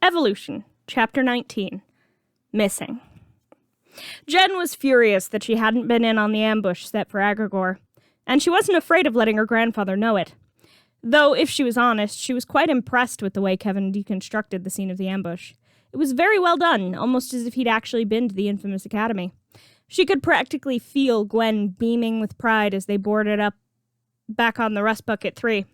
Evolution, Chapter 19. Missing. Jen was furious that she hadn't been in on the ambush set for Agrigor, and she wasn't afraid of letting her grandfather know it. Though, if she was honest, she was quite impressed with the way Kevin deconstructed the scene of the ambush. It was very well done, almost as if he'd actually been to the infamous academy. She could practically feel Gwen beaming with pride as they boarded up back on the Rust Bucket 3.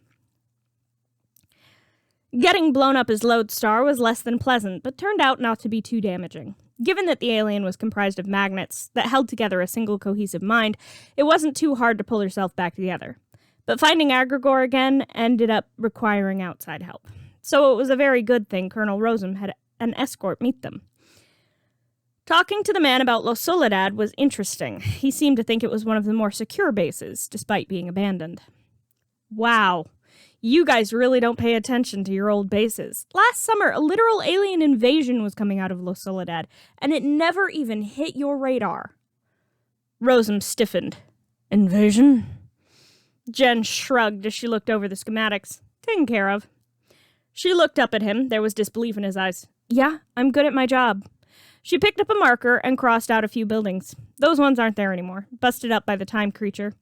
Getting blown up as Lodestar was less than pleasant, but turned out not to be too damaging. Given that the alien was comprised of magnets that held together a single cohesive mind, it wasn't too hard to pull herself back together. But finding Agrigor again ended up requiring outside help. So it was a very good thing Colonel Rosum had an escort meet them. Talking to the man about Los Soledad was interesting. He seemed to think it was one of the more secure bases, despite being abandoned. Wow. You guys really don't pay attention to your old bases. Last summer, a literal alien invasion was coming out of Los Soledad, and it never even hit your radar. Rosum stiffened. Invasion? Jen shrugged as she looked over the schematics. Taken care of. She looked up at him. There was disbelief in his eyes. Yeah, I'm good at my job. She picked up a marker and crossed out a few buildings. Those ones aren't there anymore, busted up by the time creature.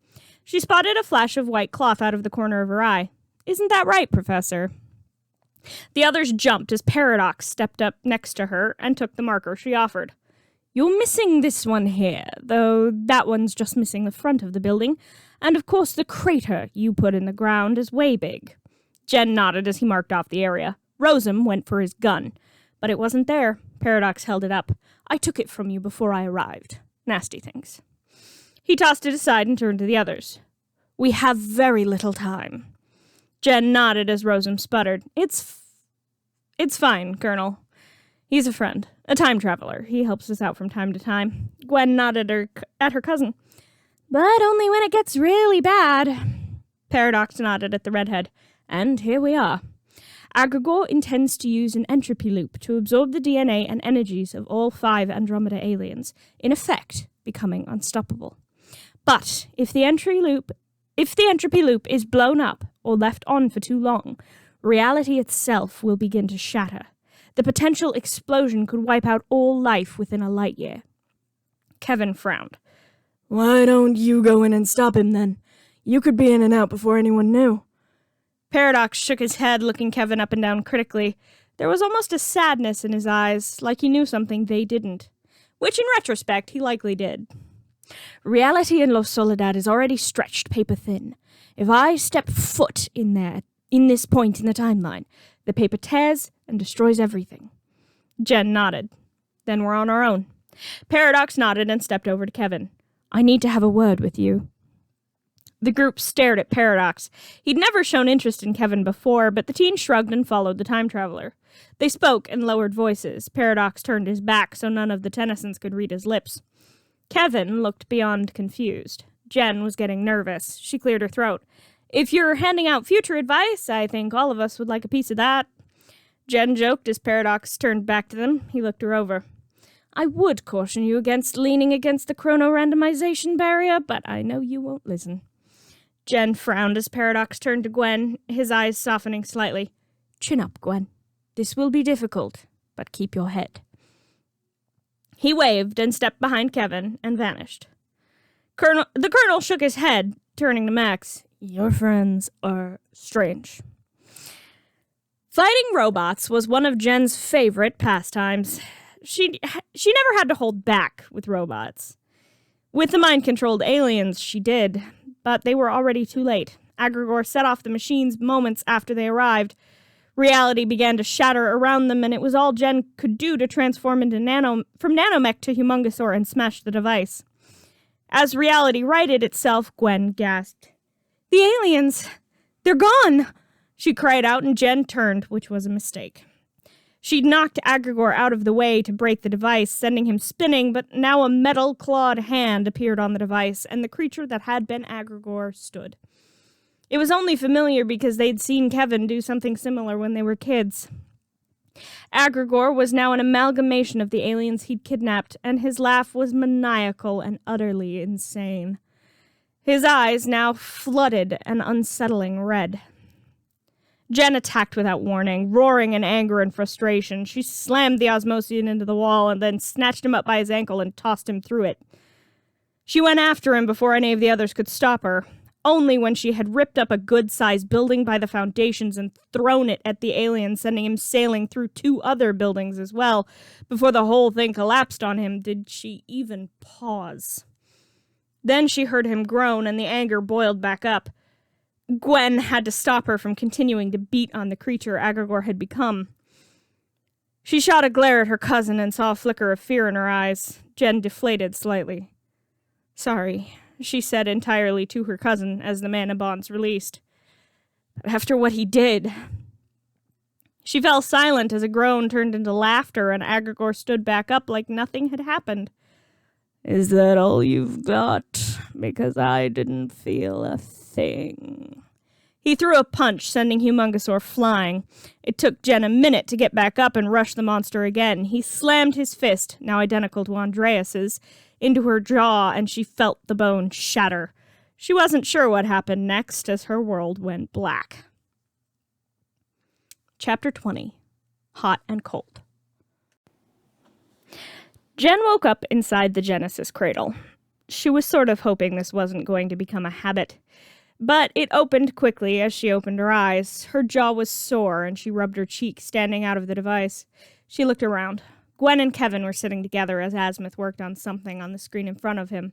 She spotted a flash of white cloth out of the corner of her eye. Isn't that right, Professor? The others jumped as Paradox stepped up next to her and took the marker she offered. You're missing this one here, though that one's just missing the front of the building, and of course the crater you put in the ground is way big. Jen nodded as he marked off the area. Rosum went for his gun, but it wasn't there. Paradox held it up. I took it from you before I arrived. Nasty things. He tossed it aside and turned to the others. We have very little time. Jen nodded as Rosum sputtered. It's fine, Colonel. He's a friend, a time traveler. He helps us out from time to time. Gwen nodded at her cousin. But only when it gets really bad. Paradox nodded at the redhead. And here we are. Agrigor intends to use an entropy loop to absorb the DNA and energies of all 5 Andromeda aliens, in effect, becoming unstoppable. But if the entropy loop is blown up or left on for too long, reality itself will begin to shatter. The potential explosion could wipe out all life within a light year. Kevin frowned. Why don't you go in and stop him then? You could be in and out before anyone knew. Paradox shook his head, looking Kevin up and down critically. There was almost a sadness in his eyes, like he knew something they didn't. Which, in retrospect, he likely did. Reality in Los Soledad is already stretched paper thin. If I step foot in this point in the timeline, the paper tears and destroys everything. Jen nodded. Then we're on our own. Paradox nodded and stepped over to Kevin. I need to have a word with you. The group stared at Paradox. He'd never shown interest in Kevin before, but the teen shrugged and followed the time traveler. They spoke in lowered voices. Paradox turned his back so none of the Tennysons could read his lips. Kevin looked beyond confused. Jen was getting nervous. She cleared her throat. If you're handing out future advice, I think all of us would like a piece of that. Jen joked as Paradox turned back to them. He looked her over. I would caution you against leaning against the chrono-randomization barrier, but I know you won't listen. Jen frowned as Paradox turned to Gwen, his eyes softening slightly. Chin up, Gwen. This will be difficult, but keep your head. He waved and stepped behind Kevin and vanished. The Colonel shook his head, turning to Max. Your friends are strange. Fighting robots was one of Jen's favorite pastimes. She never had to hold back with robots. With the mind-controlled aliens, she did, but they were already too late. Agrigor set off the machines moments after they arrived. Reality began to shatter around them, and it was all Jen could do to transform into from nanomech to Humongosaur and smash the device. As reality righted itself, Gwen gasped. The aliens! They're gone! She cried out, and Jen turned, which was a mistake. She'd knocked Agrigor out of the way to break the device, sending him spinning, but now a metal-clawed hand appeared on the device, and the creature that had been Agrigor stood. It was only familiar because they'd seen Kevin do something similar when they were kids. Agrigor was now an amalgamation of the aliens he'd kidnapped, and his laugh was maniacal and utterly insane. His eyes now flooded an unsettling red. Jen attacked without warning, roaring in anger and frustration. She slammed the Osmosian into the wall and then snatched him up by his ankle and tossed him through it. She went after him before any of the others could stop her. Only when she had ripped up a good-sized building by the foundations and thrown it at the alien, sending him sailing through 2 other buildings as well, before the whole thing collapsed on him, did she even pause. Then she heard him groan, and the anger boiled back up. Gwen had to stop her from continuing to beat on the creature Agregor had become. She shot a glare at her cousin and saw a flicker of fear in her eyes. Jen deflated slightly. "Sorry," she said entirely to her cousin as the mana bonds released. "But after what he did..." She fell silent as a groan turned into laughter and Agregor stood back up like nothing had happened. "Is that all you've got? Because I didn't feel a thing." He threw a punch, sending Humongosaur flying. It took Jen a minute to get back up and rush the monster again. He slammed his fist, now identical to Andreas's, into her jaw, and she felt the bone shatter. She wasn't sure what happened next as her world went black. Chapter 20. Hot and Cold. Jen woke up inside the Genesis cradle. She was sort of hoping this wasn't going to become a habit. But it opened quickly as she opened her eyes. Her jaw was sore, and she rubbed her cheek, standing out of the device. She looked around. Gwen and Kevin were sitting together as Azimuth worked on something on the screen in front of him.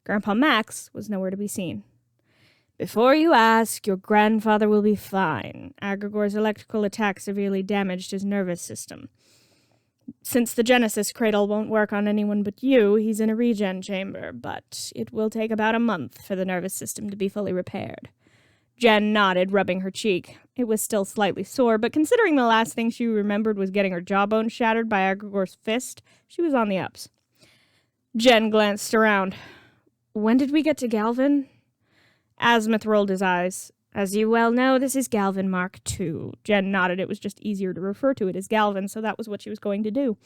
Grandpa Max was nowhere to be seen. "Before you ask, your grandfather will be fine. Agregor's electrical attack severely damaged his nervous system. Since the Genesis cradle won't work on anyone but you, he's in a regen chamber, but it will take about a month for the nervous system to be fully repaired." Jen nodded, rubbing her cheek. It was still slightly sore, but considering the last thing she remembered was getting her jawbone shattered by Agregor's fist, she was on the ups. Jen glanced around. "When did we get to Galvin?" Azimuth rolled his eyes. "As you well know, this is Galvin Mark II. Jen nodded. It was just easier to refer to it as Galvin, so that was what she was going to do.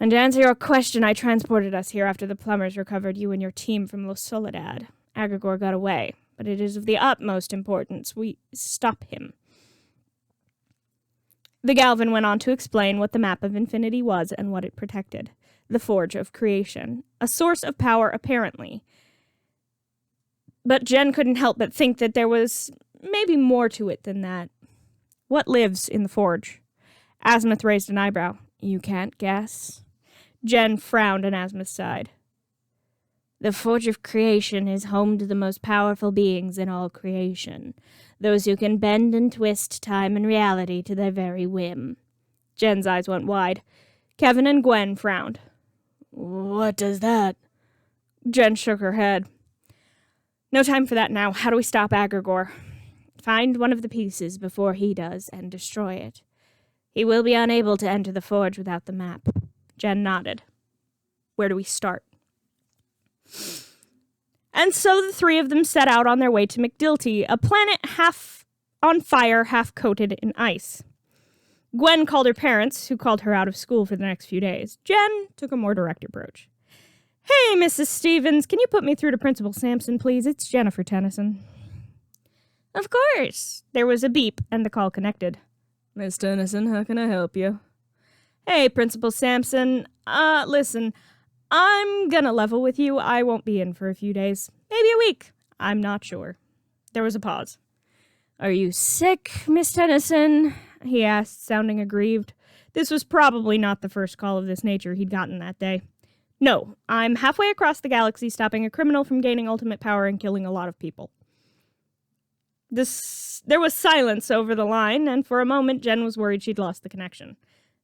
"And to answer your question, I transported us here after the plumbers recovered you and your team from Los Soledad. Agregor got away, but it is of the utmost importance we stop him." The Galvin went on to explain what the map of infinity was and what it protected. The Forge of Creation. A source of power, apparently. But Jen couldn't help but think that there was maybe more to it than that. What lives in the Forge? Azimuth raised an eyebrow. "You can't guess?" Jen frowned and Azimuth sighed. "The Forge of Creation is home to the most powerful beings in all creation. Those who can bend and twist time and reality to their very whim." Jen's eyes went wide. Kevin and Gwen frowned. "What does that?" Jen shook her head. "No time for that now. How do we stop Agregor?" "Find one of the pieces before he does and destroy it. He will be unable to enter the Forge without the map." Jen nodded. "Where do we start?" And so the 3 of them set out on their way to McDilty, a planet half on fire, half coated in ice. Gwen called her parents, who called her out of school for the next few days. Jen took a more direct approach. "Hey, Mrs. Stevens, can you put me through to Principal Sampson, please? It's Jennifer Tennyson." "Of course." There was a beep, and the call connected. "Miss Tennyson, how can I help you?" "Hey, Principal Sampson. Listen, I'm gonna level with you. I won't be in for a few days. Maybe a week. I'm not sure." There was a pause. "Are you sick, Miss Tennyson?" he asked, sounding aggrieved. This was probably not the first call of this nature he'd gotten that day. "No, I'm halfway across the galaxy stopping a criminal from gaining ultimate power and killing a lot of people." There was silence over the line, and for a moment Jen was worried she'd lost the connection.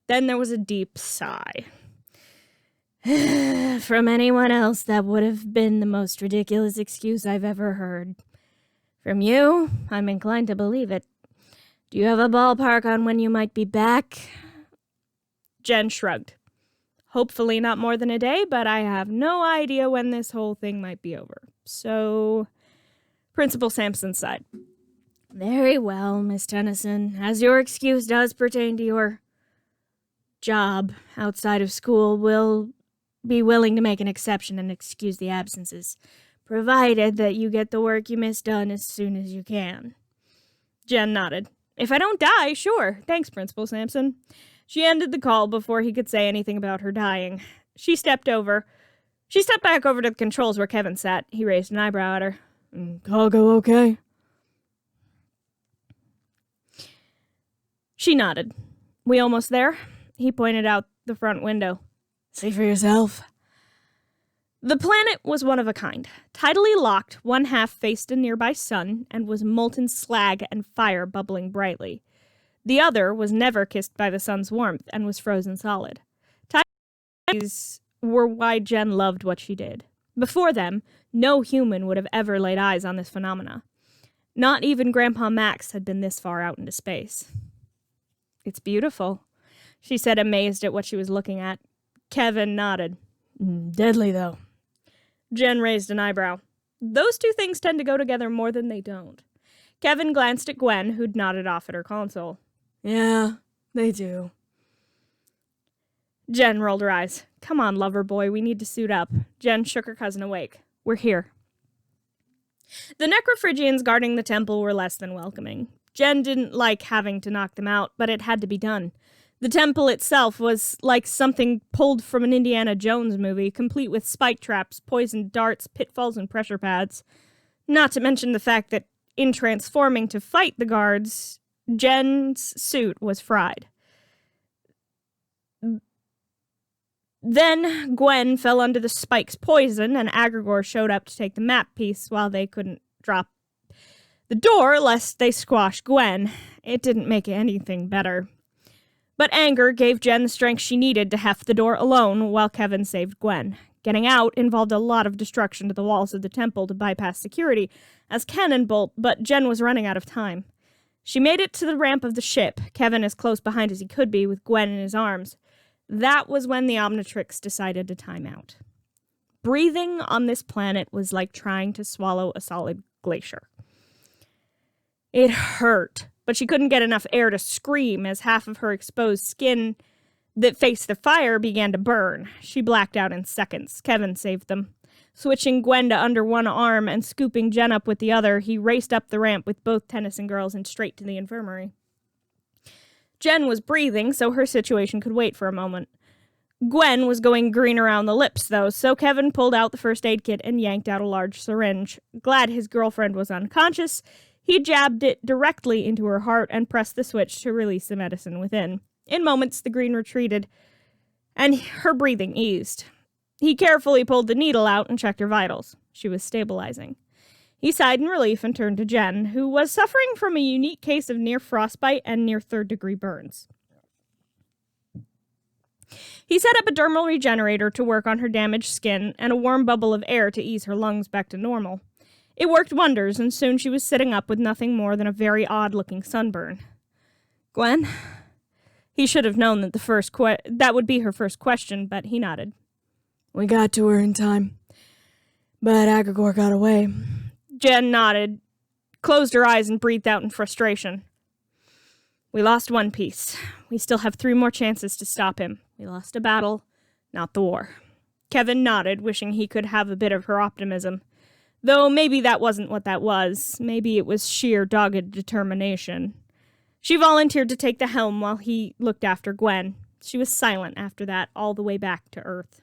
Then there was a deep sigh. "From anyone else, that would have been the most ridiculous excuse I've ever heard. From you, I'm inclined to believe it. Do you have a ballpark on when you might be back?" Jen shrugged. "Hopefully not more than a day, but I have no idea when this whole thing might be over. So..." Principal Sampson sighed. "Very well, Miss Tennyson. As your excuse does pertain to your job outside of school, we'll be willing to make an exception and excuse the absences, provided that you get the work you missed done as soon as you can." Jen nodded. If I don't die, sure. Thanks, Principal Sampson. She ended the call before he could say anything about her dying. She stepped back over to the controls where Kevin sat. He raised an eyebrow at her. Cargo okay? She nodded. We almost there? He pointed out the front window. See for yourself. The planet was one of a kind. Tidally locked, one half faced a nearby sun and was molten slag and fire bubbling brightly. The other was never kissed by the sun's warmth and was frozen solid. These were why Jen loved what she did. Before them, no human would have ever laid eyes on this phenomena. Not even Grandpa Max had been this far out into space. It's beautiful, she said, amazed at what she was looking at. Kevin nodded. Deadly, though. Jen raised an eyebrow. Those two things tend to go together more than they don't. Kevin glanced at Gwen, who'd nodded off at her console. Yeah, they do. Jen rolled her eyes. Come on, lover boy, we need to suit up. Jen shook her cousin awake. We're here. The Necrophrygians guarding the temple were less than welcoming. Jen didn't like having to knock them out, but it had to be done. The temple itself was like something pulled from an Indiana Jones movie, complete with spike traps, poisoned darts, pitfalls, and pressure pads. Not to mention the fact that, in transforming to fight the guards, Jen's suit was fried. Then Gwen fell under the spike's poison, and Agrigor showed up to take the map piece while they couldn't drop the door lest they squash Gwen. It didn't make anything better. But anger gave Jen the strength she needed to heft the door alone while Kevin saved Gwen. Getting out involved a lot of destruction to the walls of the temple to bypass security as cannon bolt, but Jen was running out of time. She made it to the ramp of the ship, Kevin as close behind as he could be with Gwen in his arms. That was when the Omnitrix decided to time out. Breathing on this planet was like trying to swallow a solid glacier. It hurt, but she couldn't get enough air to scream as half of her exposed skin that faced the fire began to burn. She blacked out in seconds. Kevin saved them. Switching Gwen to under one arm and scooping Jen up with the other, he raced up the ramp with both Tennyson girls and straight to the infirmary. Jen was breathing, so her situation could wait for a moment. Gwen was going green around the lips, though, so Kevin pulled out the first aid kit and yanked out a large syringe. Glad his girlfriend was unconscious, he jabbed it directly into her heart and pressed the switch to release the medicine within. In moments, the green retreated, and her breathing eased. He carefully pulled the needle out and checked her vitals. She was stabilizing. He sighed in relief and turned to Jen, who was suffering from a unique case of near frostbite and near third-degree burns. He set up a dermal regenerator to work on her damaged skin and a warm bubble of air to ease her lungs back to normal. It worked wonders, and soon she was sitting up with nothing more than a very odd-looking sunburn. Gwen? He should have known that that would be her first question, but he nodded. We got to her in time, but Agrigor got away. Jen nodded, closed her eyes, and breathed out in frustration. We lost one piece. We still have 3 more chances to stop him. We lost a battle, not the war. Kevin nodded, wishing he could have a bit of her optimism. Though maybe that wasn't what that was. Maybe it was sheer dogged determination. She volunteered to take the helm while he looked after Gwen. She was silent after that, all the way back to Earth.